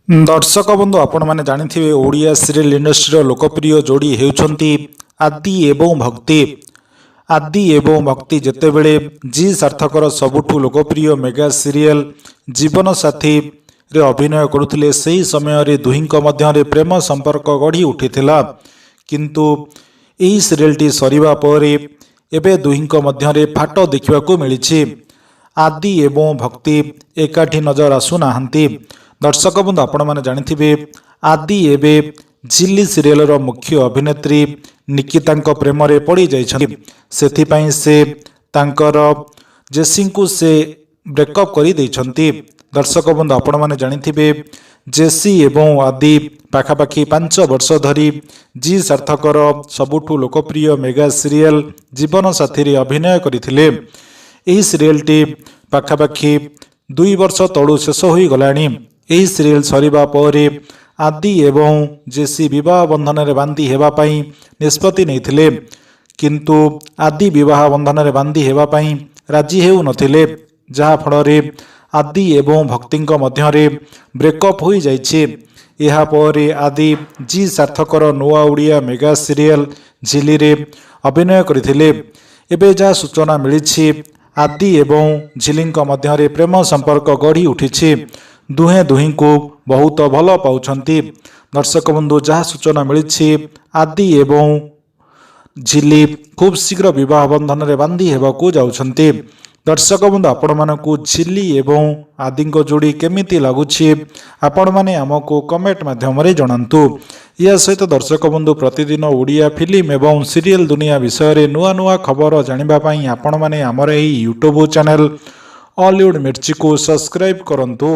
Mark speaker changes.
Speaker 1: दर्शक बंधु आपण मैंने जानी ओडिया सीरियल इंडस्ट्री लोकप्रिय जोड़ी होती आदि एवं भक्ति। आदि एवं भक्ति जितेबले जी सार्थकर सबुठु लोकप्रिय मेगा सीरियल जीवन साथी रे अभिनय करुले से समय रे दुहिंक मध्य प्रेम संपर्क गढ़ी उठिथिला। किंतु यही सीरियल टी सरिबा परे एबे दुहिंक मध्य फाट देखा मिली। आदि एवं भक्ति एकाठी नजर आसु नाहंती। दर्शक बंधु आपण मैंने जानी आदि एबे झिल्ली सीरियल रो मुख्य अभिनेत्री निकिता प्रेम रे पड़ी जाइछन्ति। सेथिपई से तांकर जेसी को से ब्रेकअप करी दैछन्ति। दर्शक बंधु आपण मैंने जानी जेसी एवं आदि पाखापाखि 5 वर्ष धरी जी सार्थकर सबुठु लोकप्रिय मेगा सीरियल जीवन साथी रे अभिनय करथिले। एही सीरियल टी पाखापाखि 2 वर्ष तळु शेष होई गलानी। यही सीरियल सरिबा परे आदि एवं जेसी विवाह बंधन रे बांधी हेबा पई निष्पत्ति नैथिले। किंतु आदि विवाह बंधन रे बांधी हेबा पई राजी हेउ नथिले, जहा फଳରେ आदि एवं भक्तिंक मध्य रे ब्रेकअप होई जाइछे। एहा परे आदि जी सार्थकर नुआ ओडिया मेगा सीरियल झिली रे अभिनय करथिले। एबे जहा सूचना मिलिछि आदि एवं झिलींक मध्य रे प्रेम संपर्क गढ़ी उठिछि। दुहे दुही को बहुत भल पाउछन्ति। दर्शक बंधु जहाँ सूचना मिली आदि एवं झिली खूब शीघ्र विवाह बंधन रे बांधी हेबाकू जाउछन्ति। दर्शक बंधु आपण मानकू झिली एवं आदि जोड़ी केमिति लागुछि आपण माने हमको कमेंट माध्यम रे जणांतु। या सहित दर्शक बंधु प्रतिदिन ओडिया फिल्म एवं सीरियल दुनिया विषय रे नुआ नुआ खबर जानिबा पई आपण माने हमर एही यूट्यूब चैनल ऑलीवुड मिर्ची को सब्सक्राइब करंतु।